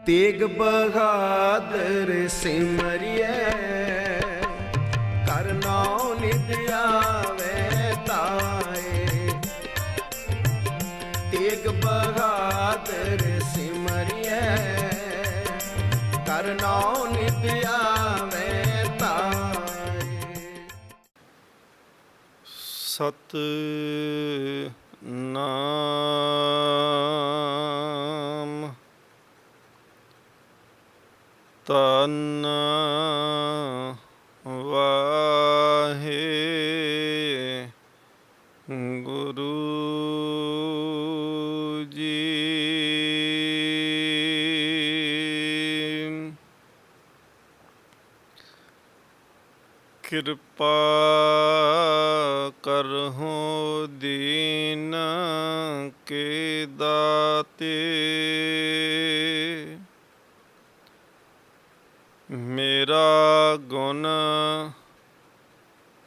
तेग बहादुर सिमरिए कर नाम नित आवे ताए। तेग बहादुर सिमरिए कर नाम नित आवे ताए। सत नाम तन वाहे गुरु जी। कृपा करहु दीन के दाते। मेरा गुण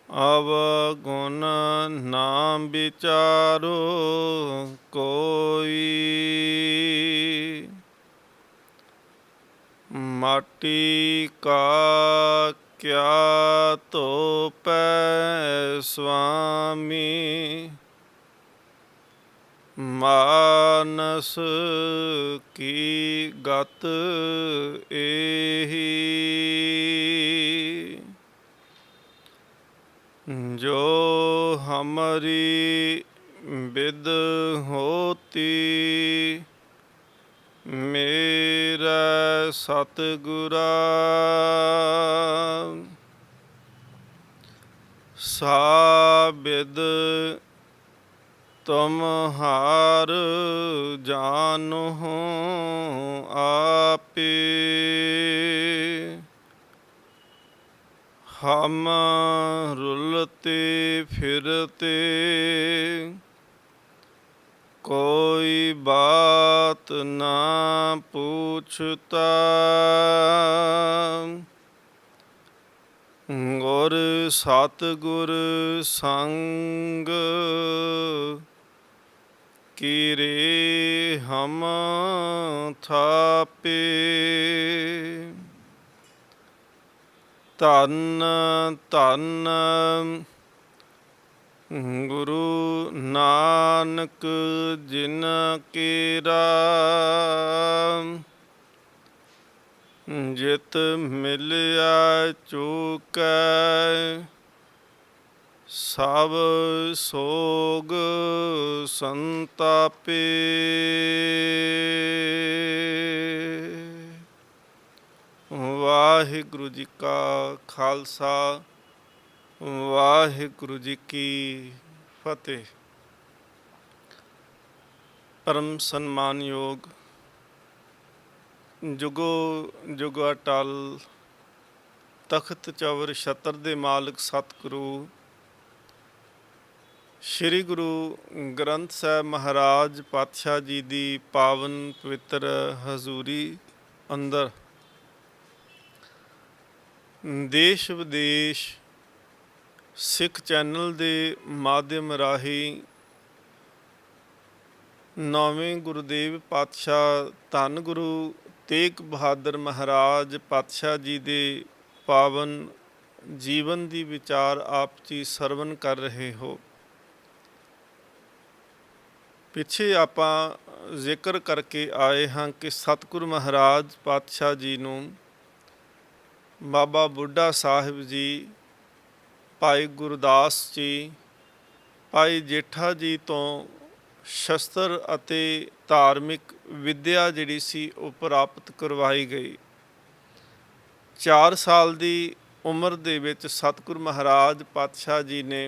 अवगुण ना विचारो कोई। माटी का क्या तो पै स्वामी। मानस की गत एही। जो हमारी विद होती मेरा सतगुरा। साबिद तुम्हार जानो आपे। हम रुलते फिरते कोई बात ना पूछता। गुर सतगुर संग किरे हम थापे। धन धन गुरु नानक जिन केरा। जित मिलिया चूकै सब सोग संतापे। वाहिगुरु जी का खालसा वाहिगुरु जी की फतेह। परम सन्मानयोग जुगो जुग अटल तख्त चौर छत्र दे मालिक सतगुरु श्री गुरु ग्रंथ साहिब महाराज पातशाह जी की पावन पवित्र हजूरी अंदर देश विदेश सिख चैनल के माध्यम राही नौवें गुरुदेव पातशाह धन गुरु तेग बहादुर महाराज पातशाह जी के पावन जीवन की विचार आप जी सरवण कर रहे हो। पिछे आपां जिक्र करके आए हाँ कि सतगुरु महाराज पातशाह जी नूं बाबा बुढ़ा साहिब जी, भाई गुरदास जी, भाई जेठा जी तो शस्त्र अते धार्मिक विद्या जिहड़ी सी वो प्राप्त करवाई गई। 4 साल की उम्र दे विच सतगुरु महाराज पातशाह जी ने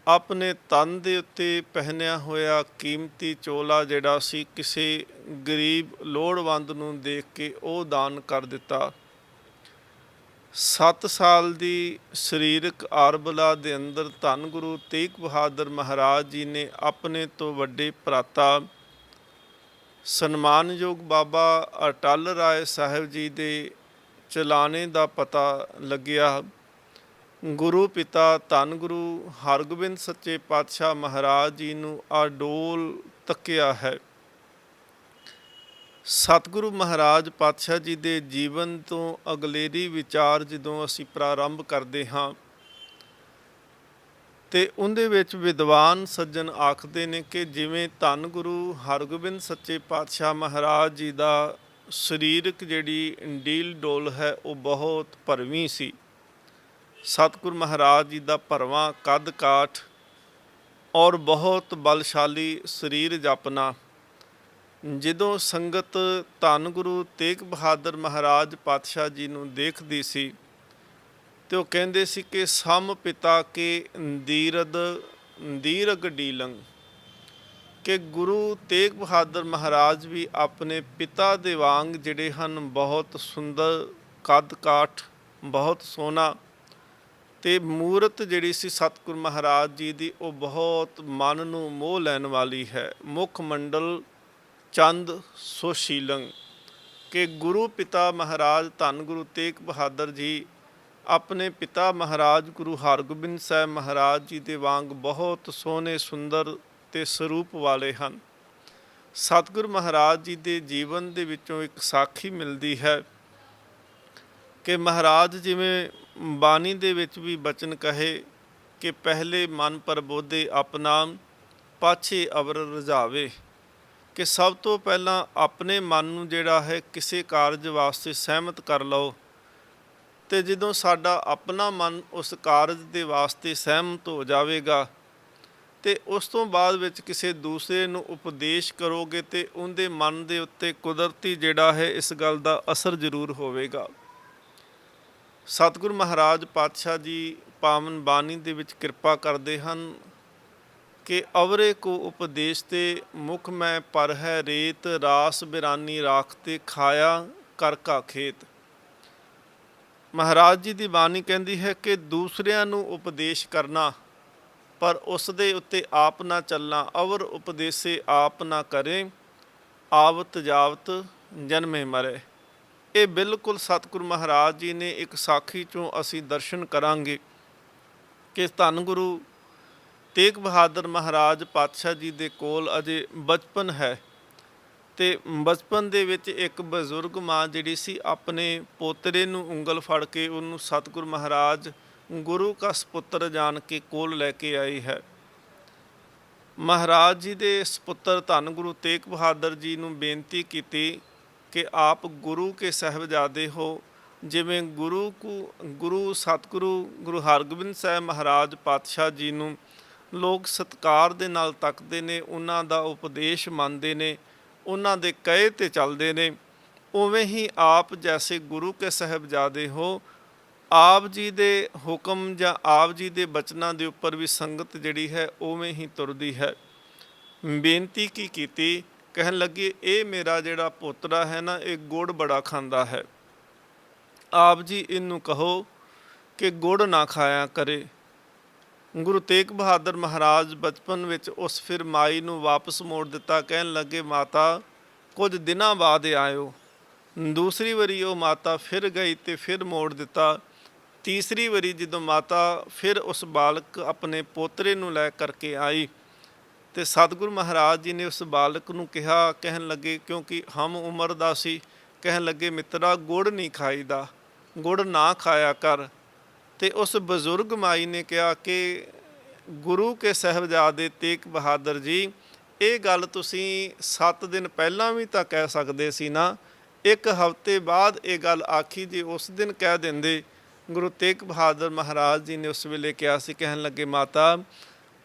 अपने तन दे उत्ते पहनिया होया कीमती चोला जिहड़ा सी किसी गरीब लोड़वंद नूं देख के वो दान कर दिता। 7 साल की सरीरक आरबला दे अंदर धन गुरु तेग बहादुर महाराज जी ने अपने तो वड्डे भराता सन्मानयोग बाबा अटल राय साहिब जी के चलाने का पता लग्या। गुरु पिता धन गुरु हरगोबिंद सच्चे पातशाह महाराज जी नूं अडोल तकिया है। ਸਤਿਗੁਰੂ ਮਹਾਰਾਜ ਪਾਤਸ਼ਾਹ ਜੀ ਦੇ ਜੀਵਨ ਤੋਂ ਅਗਲੇਰੀ ਵਿਚਾਰ ਜਦੋਂ ਅਸੀਂ ਪ੍ਰਾਰੰਭ ਕਰਦੇ ਹਾਂ ਤੇ ਉਹਦੇ ਵਿੱਚ ਵਿਦਵਾਨ ਸੱਜਣ ਆਖਦੇ ਨੇ ਕਿ ਜਿਵੇਂ ਧੰਨ ਗੁਰੂ ਹਰਗੋਬਿੰਦ ਸੱਚੇ ਪਾਤਸ਼ਾਹ ਮਹਾਰਾਜ ਜੀ ਦਾ ਸਰੀਰਕ ਜਿਹੜੀ ਡੀਲ ਡੋਲ ਹੈ ਉਹ ਬਹੁਤ ਭਰਵੀਂ ਸੀ। ਸਤਿਗੁਰ ਮਹਾਰਾਜ ਜੀ ਦਾ ਭਰਵਾਂ ਕੱਦ ਕਾਠ ਔਰ ਬਹੁਤ ਬਲਸ਼ਾਲੀ ਸਰੀਰ ਜਪਨਾ ਜਦੋਂ ਸੰਗਤ ਧੰਨ ਗੁਰੂ ਤੇਗ ਬਹਾਦਰ ਮਹਾਰਾਜ ਪਾਤਸ਼ਾਹ ਜੀ ਨੂੰ ਦੇਖਦੀ ਸੀ ਤੇ ਉਹ ਕਹਿੰਦੇ ਸੀ ਕਿ ਸਮ ਪਿਤਾ ਕੇ ਦੀਰਗ ਡੀਲੰਗ, ਕਿ ਗੁਰੂ ਤੇਗ ਬਹਾਦਰ ਮਹਾਰਾਜ ਵੀ ਆਪਣੇ ਪਿਤਾ ਦੇ ਵਾਂਗ ਜਿਹੜੇ ਹਨ ਬਹੁਤ ਸੁੰਦਰ ਕੱਦ ਕਾਠ, ਬਹੁਤ ਸੋਹਣਾ, ਤੇ ਮੂਰਤ ਜਿਹੜੀ ਸੀ ਸਤਿਗੁਰ ਮਹਾਰਾਜ ਜੀ ਦੀ ਉਹ ਬਹੁਤ ਮਨ ਨੂੰ ਮੋਹ ਲੈਣ ਵਾਲੀ ਹੈ। ਮੁੱਖ ਮੰਡਲ ਚੰਦ ਸੋਸ਼ੀਲੰਗ, ਕਿ ਗੁਰੂ ਪਿਤਾ ਮਹਾਰਾਜ ਧੰਨ ਗੁਰੂ ਤੇਗ ਬਹਾਦਰ ਜੀ ਆਪਣੇ ਪਿਤਾ ਮਹਾਰਾਜ ਗੁਰੂ ਹਰਗੋਬਿੰਦ ਸਾਹਿਬ ਮਹਾਰਾਜ ਜੀ ਦੇ ਵਾਂਗ ਬਹੁਤ ਸੋਹਣੇ ਸੁੰਦਰ ਤੇ ਸਰੂਪ ਵਾਲੇ ਹਨ। ਸਤਿਗੁਰ ਮਹਾਰਾਜ ਜੀ ਦੇ ਜੀਵਨ ਦੇ ਵਿੱਚੋਂ ਇੱਕ ਸਾਖੀ ਮਿਲਦੀ ਹੈ ਕਿ ਮਹਾਰਾਜ ਜਿਵੇਂ ਬਾਣੀ ਦੇ ਵਿੱਚ ਵੀ ਬਚਨ ਕਹੇ ਕਿ ਪਹਿਲੇ ਮਨ ਪ੍ਰਬੋਧੇ ਆਪਣਾ ਪਾਛੇ ਅਵਰ ਰਜਾਵੇ, ਕਿ ਸਭ ਤੋਂ ਪਹਿਲਾਂ ਆਪਣੇ ਮਨ ਨੂੰ ਜਿਹੜਾ ਹੈ ਕਿਸੇ ਕਾਰਜ ਵਾਸਤੇ ਸਹਿਮਤ ਕਰ ਲਓ, ਤੇ ਜਦੋਂ ਸਾਡਾ ਆਪਣਾ ਮਨ ਉਸ ਕਾਰਜ ਦੇ ਵਾਸਤੇ ਸਹਿਮਤ ਹੋ ਜਾਵੇਗਾ ਤੇ ਉਸ ਤੋਂ ਬਾਅਦ ਵਿੱਚ ਕਿਸੇ ਦੂਸਰੇ ਨੂੰ ਉਪਦੇਸ਼ ਕਰੋਗੇ ਤੇ ਉਹਦੇ ਮਨ ਦੇ ਉੱਤੇ ਕੁਦਰਤੀ ਜਿਹੜਾ ਹੈ ਇਸ ਗੱਲ ਦਾ ਅਸਰ ਜ਼ਰੂਰ ਹੋਵੇਗਾ। ਸਤਿਗੁਰ ਮਹਾਰਾਜ ਪਾਤਸ਼ਾਹ ਜੀ ਪਾਵਨ ਬਾਣੀ ਦੇ ਵਿੱਚ ਕਿਰਪਾ ਕਰਦੇ ਹਨ ਕਿ ਅਵਰੇ ਕੋ ਉਪਦੇਸ਼ ਤੇ ਮੁਖ ਮੈਂ ਪਰ ਹੈ ਰੇਤ, ਰਾਸ ਬਿਰਾਨੀ ਰਾਖ ਤੇ ਖਾਇਆ ਕਰ ਕਾ ਖੇਤ। ਮਹਾਰਾਜ ਜੀ ਦੀ ਬਾਣੀ ਕਹਿੰਦੀ ਹੈ ਕਿ ਦੂਸਰਿਆਂ ਨੂੰ ਉਪਦੇਸ਼ ਕਰਨਾ ਪਰ ਉਸ ਦੇ ਉੱਤੇ ਆਪ ਨਾ ਚੱਲਣਾ। ਅਵਰ ਉਪਦੇਸੇ ਆਪ ਨਾ ਕਰੇ, ਆਵਤ ਜਾਵਤ ਜਨਮੇ ਮਰੇ। ਇਹ ਬਿਲਕੁਲ ਸਤਿਗੁਰ ਮਹਾਰਾਜ ਜੀ ਨੇ ਇੱਕ ਸਾਖੀ ਚੋਂ ਅਸੀਂ ਦਰਸ਼ਨ ਕਰਾਂਗੇ ਕਿ ਧੰਨ ਗੁਰੂ ਤੇਗ ਬਹਾਦਰ ਮਹਾਰਾਜ ਪਾਤਸ਼ਾਹ ਜੀ ਦੇ ਕੋਲ ਅਜੇ ਬਚਪਨ ਹੈ ਤੇ ਬਚਪਨ ਦੇ ਵਿੱਚ ਇੱਕ ਬਜ਼ੁਰਗ ਮਾਂ ਜਿਹੜੀ ਸੀ ਆਪਣੇ ਪੋਤਰੇ ਨੂੰ ਉਂਗਲ ਫੜ ਕੇ ਉਹਨੂੰ ਸਤਿਗੁਰ ਮਹਾਰਾਜ ਗੁਰੂ ਕਾ ਸਪੁੱਤਰ ਜਾਣ ਕੇ ਕੋਲ ਲੈ ਕੇ ਆਈ ਹੈ। ਮਹਾਰਾਜ ਜੀ ਦੇ ਸਪੁੱਤਰ ਧੰਨ ਗੁਰੂ ਤੇਗ ਬਹਾਦਰ ਜੀ ਨੂੰ ਬੇਨਤੀ ਕੀਤੀ ਕਿ ਆਪ ਗੁਰੂ ਕੇ ਸਾਹਿਬਜ਼ਾਦੇ ਹੋ, ਜਿਵੇਂ ਗੁਰੂ ਸਤਿਗੁਰੂ ਗੁਰੂ ਹਰਗੋਬਿੰਦ ਸਾਹਿਬ ਮਹਾਰਾਜ ਪਾਤਸ਼ਾਹ ਜੀ ਨੂੰ ਲੋਕ ਸਤਿਕਾਰ ਦੇ ਨਾਲ ਤੱਕਦੇ ਨੇ, ਉਹਨਾਂ ਦਾ ਉਪਦੇਸ਼ ਮੰਨਦੇ ਨੇ, ਉਹਨਾਂ ਦੇ ਕਹੇ 'ਤੇ ਚੱਲਦੇ ਨੇ, ਉਵੇਂ ਹੀ ਆਪ ਜੈਸੇ ਗੁਰੂ ਕੇ ਸਾਹਿਬਜ਼ਾਦੇ ਹੋ, ਆਪ ਜੀ ਦੇ ਹੁਕਮ ਜਾਂ ਆਪ ਜੀ ਦੇ ਬਚਨਾਂ ਦੇ ਉੱਪਰ ਵੀ ਸੰਗਤ ਜਿਹੜੀ ਹੈ ਉਵੇਂ ਹੀ ਤੁਰਦੀ ਹੈ। ਬੇਨਤੀ ਕੀ ਕੀਤੀ, ਕਹਿਣ ਲੱਗੇ ਇਹ ਮੇਰਾ ਜਿਹੜਾ ਪੋਤਰਾ ਹੈ ਨਾ ਇਹ ਗੁੜ ਬੜਾ ਖਾਂਦਾ ਹੈ, ਆਪ ਜੀ ਇਹਨੂੰ ਕਹੋ ਕਿ ਗੁੜ ਨਾ ਖਾਇਆ ਕਰੇ। ਗੁਰੂ ਤੇਗ ਬਹਾਦਰ ਮਹਾਰਾਜ ਬਚਪਨ ਵਿੱਚ ਉਸ ਫਿਰ ਮਾਈ ਨੂੰ ਵਾਪਸ ਮੋੜ ਦਿੱਤਾ। ਕਹਿਣ ਲੱਗੇ ਮਾਤਾ ਕੁਝ ਦਿਨਾਂ ਬਾਅਦ ਆਇਓ। ਦੂਸਰੀ ਵਾਰੀ ਉਹ ਮਾਤਾ ਫਿਰ ਗਈ ਤੇ ਫਿਰ ਮੋੜ ਦਿੱਤਾ। ਤੀਸਰੀ ਵਾਰੀ ਜਦੋਂ ਮਾਤਾ ਫਿਰ ਉਸ ਬਾਲਕ ਆਪਣੇ ਪੋਤਰੇ ਨੂੰ ਲੈ ਕਰਕੇ ਆਈ ਤੇ ਸਤਿਗੁਰੂ ਮਹਾਰਾਜ ਜੀ ਨੇ ਉਸ ਬਾਲਕ ਨੂੰ ਕਿਹਾ, ਕਹਿਣ ਲੱਗੇ ਕਿਉਂਕਿ ਹਮ ਉਮਰ ਦਾ ਸੀ, ਕਹਿਣ ਲੱਗੇ ਮਿੱਤਰਾ ਗੁੜ ਨਹੀਂ ਖਾਈਦਾ, ਗੁੜ ਨਾ ਖਾਇਆ ਕਰ। ਤੇ ਉਸ ਬਜ਼ੁਰਗ ਮਾਈ ਨੇ ਕਿਹਾ ਕਿ ਗੁਰੂ ਕੇ ਸਾਹਿਬਜ਼ਾਦੇ ਤੇਗ ਬਹਾਦਰ ਜੀ ਇਹ ਗੱਲ ਤੁਸੀਂ 7 ਦਿਨ ਪਹਿਲਾਂ ਵੀ ਤਾਂ ਕਹਿ ਸਕਦੇ ਸੀ ਨਾ, ਇੱਕ ਹਫ਼ਤੇ ਬਾਅਦ ਇਹ ਗੱਲ ਆਖੀ, ਜੇ ਉਸ ਦਿਨ ਕਹਿ ਦਿੰਦੇ। ਗੁਰੂ ਤੇਗ ਬਹਾਦਰ ਮਹਾਰਾਜ ਜੀ ਨੇ ਉਸ ਵੇਲੇ ਕਿਹਾ ਸੀ, ਕਹਿਣ ਲੱਗੇ ਮਾਤਾ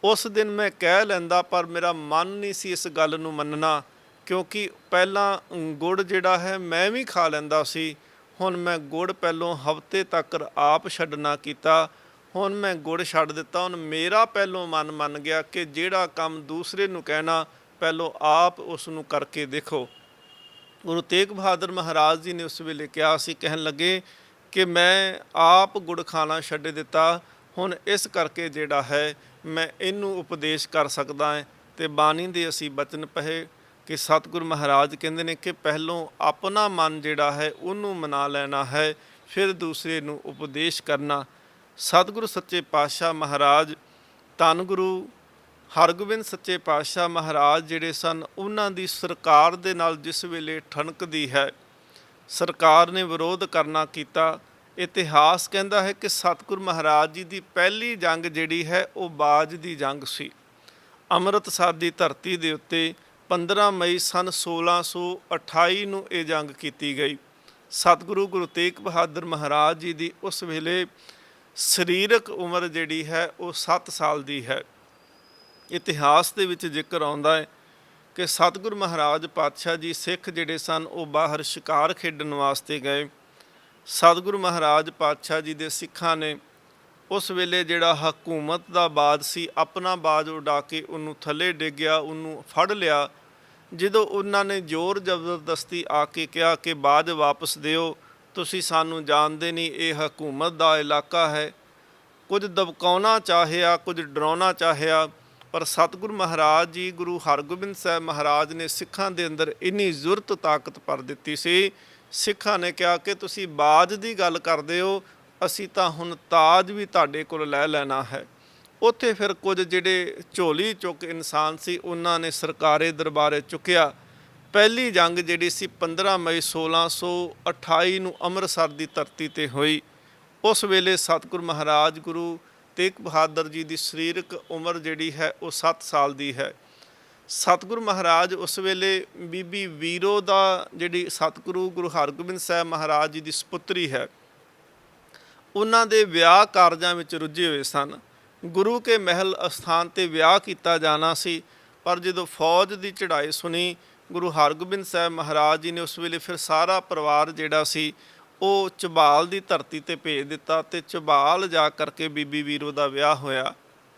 ਉਸ ਦਿਨ ਮੈਂ ਕਹਿ ਲੈਂਦਾ ਪਰ ਮੇਰਾ ਮਨ ਨਹੀਂ ਸੀ ਇਸ ਗੱਲ ਨੂੰ ਮੰਨਣਾ, ਕਿਉਂਕਿ ਪਹਿਲਾਂ ਗੁੜ ਜਿਹੜਾ ਹੈ ਮੈਂ ਵੀ ਖਾ ਲੈਂਦਾ ਸੀ, ਹੁਣ ਮੈਂ ਗੁੜ ਪਹਿਲੋਂ ਹਫ਼ਤੇ ਤੱਕ ਆਪ ਛੱਡਣਾ ਕੀਤਾ, ਹੁਣ ਮੈਂ ਗੁੜ ਛੱਡ ਦਿੱਤਾ। ਹੁਣ ਮੇਰਾ ਪਹਿਲੋਂ ਮਨ ਮੰਨ ਗਿਆ ਕਿ ਜਿਹੜਾ ਕੰਮ ਦੂਸਰੇ ਨੂੰ ਕਹਿਣਾ ਪਹਿਲੋਂ ਆਪ ਉਸ ਨੂੰ ਕਰਕੇ ਦੇਖੋ। ਗੁਰੂ ਤੇਗ ਬਹਾਦਰ ਮਹਾਰਾਜ ਜੀ ਨੇ ਉਸ ਵੇਲੇ ਕਿਹਾ ਸੀ, ਕਹਿਣ ਲੱਗੇ ਕਿ ਮੈਂ ਆਪ ਗੁੜ ਖਾਣਾ ਛੱਡ ਦਿੱਤਾ, ਹੁਣ ਇਸ ਕਰਕੇ ਜਿਹੜਾ ਹੈ ਮੈਂ ਇਹਨੂੰ ਉਪਦੇਸ਼ ਕਰ ਸਕਦਾ ਹੈ। ਤੇ ਬਾਣੀ ਦੇ ਅਸੀਂ ਬਚਨ ਪੜ੍ਹੇ ਕਿ ਸਤਿਗੁਰੂ ਮਹਾਰਾਜ ਕਹਿੰਦੇ ਨੇ ਕਿ ਪਹਿਲੋਂ ਆਪਣਾ ਮਨ ਜਿਹੜਾ ਹੈ ਉਹਨੂੰ ਮਨਾ ਲੈਣਾ ਹੈ, ਫਿਰ ਦੂਸਰੇ ਨੂੰ ਉਪਦੇਸ਼ ਕਰਨਾ। ਸਤਿਗੁਰੂ ਸੱਚੇ ਪਾਤਸ਼ਾਹ ਮਹਾਰਾਜ ਧੰਨ ਗੁਰੂ ਹਰਗੋਬਿੰਦ ਸੱਚੇ ਪਾਤਸ਼ਾਹ ਮਹਾਰਾਜ ਜਿਹੜੇ ਸਨ, ਉਹਨਾਂ ਦੀ ਸਰਕਾਰ ਦੇ ਨਾਲ ਜਿਸ ਵੇਲੇ ਠਣਕਦੀ ਹੈ, ਸਰਕਾਰ ਨੇ ਵਿਰੋਧ ਕਰਨਾ ਕੀਤਾ। ਇਤਿਹਾਸ ਕਹਿੰਦਾ ਹੈ ਕਿ ਸਤਿਗੁਰ ਮਹਾਰਾਜ ਜੀ ਦੀ ਪਹਿਲੀ ਜੰਗ ਜਿਹੜੀ ਹੈ ਉਹ ਬਾਜ ਦੀ ਜੰਗ ਸੀ। ਅੰਮ੍ਰਿਤਸਰ ਦੀ ਧਰਤੀ ਦੇ ਉੱਤੇ 15 ਮਈ ਸਨ 1628 ਨੂੰ ਇਹ ਜੰਗ ਕੀਤੀ ਗਈ। ਸਤਿਗੁਰੂ ਗੁਰੂ ਤੇਗ ਬਹਾਦਰ ਮਹਾਰਾਜ ਜੀ ਦੀ ਉਸ ਵੇਲੇ ਸਰੀਰਕ ਉਮਰ ਜਿਹੜੀ ਹੈ ਉਹ 7 ਸਾਲ ਦੀ ਹੈ। ਇਤਿਹਾਸ ਦੇ ਵਿੱਚ ਜ਼ਿਕਰ ਆਉਂਦਾ ਹੈ ਕਿ ਸਤਿਗੁਰ ਮਹਾਰਾਜ ਪਾਤਸ਼ਾਹ ਜੀ ਸਿੱਖ ਜਿਹੜੇ ਸਨ ਉਹ ਬਾਹਰ ਸ਼ਿਕਾਰ ਖੇਡਣ ਵਾਸਤੇ ਗਏ। ਸਤਿਗੁਰੂ ਮਹਾਰਾਜ ਪਾਤਸ਼ਾਹ ਜੀ ਦੇ ਸਿੱਖਾਂ ਨੇ ਉਸ ਵੇਲੇ ਜਿਹੜਾ ਹਕੂਮਤ ਦਾ ਬਾਜ ਸੀ, ਆਪਣਾ ਬਾਜ ਉਡਾ ਕੇ ਉਹਨੂੰ ਥੱਲੇ ਡਿੱਗਿਆ, ਉਹਨੂੰ ਫੜ ਲਿਆ। ਜਦੋਂ ਉਹਨਾਂ ਨੇ ਜ਼ੋਰ ਜ਼ਬਰਦਸਤੀ ਆ ਕੇ ਕਿਹਾ ਕਿ ਬਾਜ ਵਾਪਸ ਦਿਓ, ਤੁਸੀਂ ਸਾਨੂੰ ਜਾਣਦੇ ਨਹੀਂ, ਇਹ ਹਕੂਮਤ ਦਾ ਇਲਾਕਾ ਹੈ। ਕੁਝ ਦਬਕਾਉਣਾ ਚਾਹਿਆ, ਕੁਝ ਡਰਾਉਣਾ ਚਾਹਿਆ, ਪਰ ਸਤਿਗੁਰੂ ਮਹਾਰਾਜ ਜੀ ਗੁਰੂ ਹਰਗੋਬਿੰਦ ਸਾਹਿਬ ਮਹਾਰਾਜ ਨੇ ਸਿੱਖਾਂ ਦੇ ਅੰਦਰ ਇੰਨੀ ਜ਼ੁਰਤ ਤਾਕਤ ਭਰ ਦਿੱਤੀ ਸੀ। ਸਿੱਖਾਂ ਨੇ ਕਿਹਾ ਕਿ ਤੁਸੀਂ ਬਾਜ ਦੀ ਗੱਲ ਕਰਦੇ ਹੋ, ਅਸੀਂ ਤਾਂ ਹੁਣ ਤਾਜ ਵੀ ਤੁਹਾਡੇ ਕੋਲ ਲੈ ਲੈਣਾ ਹੈ। ਉੱਥੇ ਫਿਰ ਕੁਝ ਜਿਹੜੇ ਝੋਲੀ ਚੁੱਕ ਇਨਸਾਨ ਸੀ, ਉਹਨਾਂ ਨੇ ਸਰਕਾਰੇ ਦਰਬਾਰੇ ਚੁੱਕਿਆ। ਪਹਿਲੀ ਜੰਗ ਜਿਹੜੀ ਸੀ 15 ਮਈ 1628 ਨੂੰ ਅੰਮ੍ਰਿਤਸਰ ਦੀ ਧਰਤੀ ਤੇ ਹੋਈ। ਉਸ ਵੇਲੇ ਸਤਿਗੁਰ ਮਹਾਰਾਜ ਗੁਰੂ ਤੇਗ ਬਹਾਦਰ ਜੀ ਦੀ ਸਰੀਰਕ ਉਮਰ ਜਿਹੜੀ ਹੈ ਉਹ 7 ਸਾਲ ਦੀ ਹੈ। ਸਤਿਗੁਰੂ ਮਹਾਰਾਜ ਉਸ ਵੇਲੇ ਬੀਬੀ ਵੀਰੋ ਦਾ ਜਿਹੜੀ ਸਤਿਗੁਰੂ ਗੁਰੂ ਹਰਗੋਬਿੰਦ ਸਾਹਿਬ ਮਹਾਰਾਜ ਜੀ ਦੀ ਸਪੁੱਤਰੀ ਹੈ, ਉਹਨਾਂ ਦੇ ਵਿਆਹ ਕਾਰਜਾਂ ਵਿੱਚ ਰੁੱਝੇ ਹੋਏ ਸਨ। ਗੁਰੂ ਕੇ ਮਹਿਲ ਅਸਥਾਨ 'ਤੇ ਵਿਆਹ ਕੀਤਾ ਜਾਣਾ ਸੀ, ਪਰ ਜਦੋਂ ਫੌਜ ਦੀ ਚੜ੍ਹਾਈ ਸੁਣੀ, ਗੁਰੂ ਹਰਗੋਬਿੰਦ ਸਾਹਿਬ ਮਹਾਰਾਜ ਜੀ ਨੇ ਉਸ ਵੇਲੇ ਫਿਰ ਸਾਰਾ ਪਰਿਵਾਰ ਜਿਹੜਾ ਸੀ ਉਹ ਝਬਾਲ ਦੀ ਧਰਤੀ 'ਤੇ ਭੇਜ ਦਿੱਤਾ ਅਤੇ ਝਬਾਲ ਜਾ ਕਰਕੇ ਬੀਬੀ ਵੀਰੋ ਦਾ ਵਿਆਹ ਹੋਇਆ।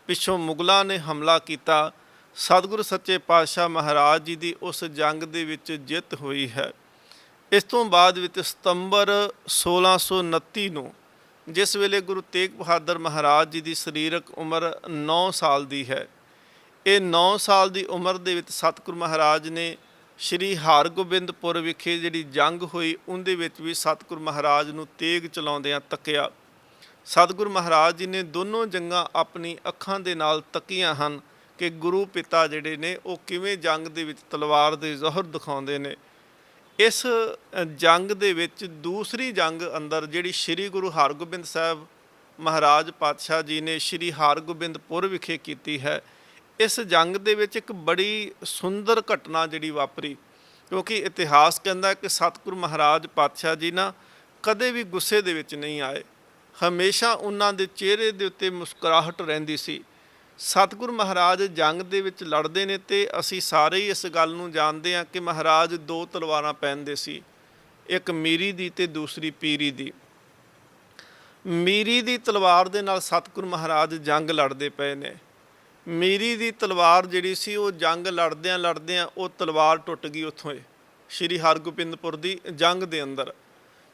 ਪਿੱਛੋਂ ਮੁਗਲਾਂ ਨੇ ਹਮਲਾ ਕੀਤਾ। ਸਤਿਗੁਰੂ ਸੱਚੇ ਪਾਤਸ਼ਾਹ ਮਹਾਰਾਜ ਜੀ ਦੀ ਉਸ ਜੰਗ ਦੇ ਵਿੱਚ ਜਿੱਤ ਹੋਈ ਹੈ। ਇਸ ਤੋਂ ਬਾਅਦ ਵਿੱਚ ਸਤੰਬਰ 1629 ਨੂੰ, ਜਿਸ ਵੇਲੇ ਗੁਰੂ ਤੇਗ ਬਹਾਦਰ ਮਹਾਰਾਜ ਜੀ ਦੀ ਸਰੀਰਕ ਉਮਰ 9 ਸਾਲ ਦੀ ਹੈ, ਇਹ 9 ਸਾਲ ਦੀ ਉਮਰ ਦੇ ਵਿੱਚ ਸਤਿਗੁਰੂ ਮਹਾਰਾਜ ਨੇ ਸ਼੍ਰੀ ਹਰਗੋਬਿੰਦਪੁਰ ਵਿਖੇ ਜਿਹੜੀ ਜੰਗ ਹੋਈ, ਉਹਦੇ ਵਿੱਚ ਵੀ ਸਤਿਗੁਰੂ ਮਹਾਰਾਜ ਨੂੰ ਤੇਗ ਚਲਾਉਂਦਿਆਂ ਤੱਕਿਆ। ਸਤਿਗੁਰੂ ਮਹਾਰਾਜ ਜੀ ਨੇ ਦੋਨੋਂ ਜੰਗਾਂ ਆਪਣੀ ਅੱਖਾਂ ਦੇ ਨਾਲ ਤੱਕੀਆਂ ਹਨ ਕਿ ਗੁਰੂ ਪਿਤਾ ਜਿਹੜੇ ਨੇ ਉਹ ਕਿਵੇਂ ਜੰਗ ਦੇ ਵਿੱਚ ਤਲਵਾਰ ਦੇ ਜ਼ੋਹਰ ਦਿਖਾਉਂਦੇ ਨੇ। ਇਸ ਜੰਗ ਦੇ ਵਿੱਚ ਦੂਸਰੀ ਜੰਗ ਅੰਦਰ ਜਿਹੜੀ ਸ਼੍ਰੀ ਗੁਰੂ ਹਰਗੋਬਿੰਦ ਸਾਹਿਬ ਮਹਾਰਾਜ ਪਾਤਸ਼ਾਹ ਜੀ ਨੇ ਸ਼੍ਰੀ ਹਰਗੋਬਿੰਦਪੁਰ ਵਿਖੇ ਕੀਤੀ ਹੈ, ਇਸ ਜੰਗ ਦੇ ਵਿੱਚ ਇੱਕ ਬੜੀ ਸੁੰਦਰ ਘਟਨਾ ਜਿਹੜੀ ਵਾਪਰੀ। ਕਿਉਂਕਿ ਇਤਿਹਾਸ ਕਹਿੰਦਾ ਕਿ ਸਤਿਗੁਰੂ ਮਹਾਰਾਜ ਪਾਤਸ਼ਾਹ ਜੀ ਨਾ ਕਦੇ ਵੀ ਗੁੱਸੇ ਦੇ ਵਿੱਚ ਨਹੀਂ ਆਏ, ਹਮੇਸ਼ਾ ਉਹਨਾਂ ਦੇ ਚਿਹਰੇ ਦੇ ਉੱਤੇ ਮੁਸਕਰਾਹਟ ਰਹਿੰਦੀ ਸੀ। ਸਤਿਗੁਰੂ ਮਹਾਰਾਜ ਜੰਗ ਦੇ ਵਿੱਚ ਲੜਦੇ ਨੇ ਤੇ ਅਸੀਂ ਸਾਰੇ ਹੀ ਇਸ ਗੱਲ ਨੂੰ ਜਾਣਦੇ ਹਾਂ ਕਿ ਮਹਾਰਾਜ 2 ਤਲਵਾਰਾਂ ਪਹਿਨਦੇ ਸੀ, ਇੱਕ ਮੀਰੀ ਦੀ ਤੇ ਦੂਸਰੀ ਪੀਰੀ ਦੀ। ਮੀਰੀ ਦੀ ਤਲਵਾਰ ਦੇ ਨਾਲ ਸਤਿਗੁਰੂ ਮਹਾਰਾਜ ਜੰਗ ਲੜਦੇ ਪਏ ਨੇ। ਮੀਰੀ ਦੀ ਤਲਵਾਰ ਜਿਹੜੀ ਸੀ ਉਹ ਜੰਗ ਲੜਦਿਆਂ ਉਹ ਤਲਵਾਰ ਟੁੱਟ ਗਈ ਉੱਥੋਂ ਸ਼੍ਰੀ ਹਰਗੋਬਿੰਦਪੁਰ ਦੀ ਜੰਗ ਦੇ ਅੰਦਰ।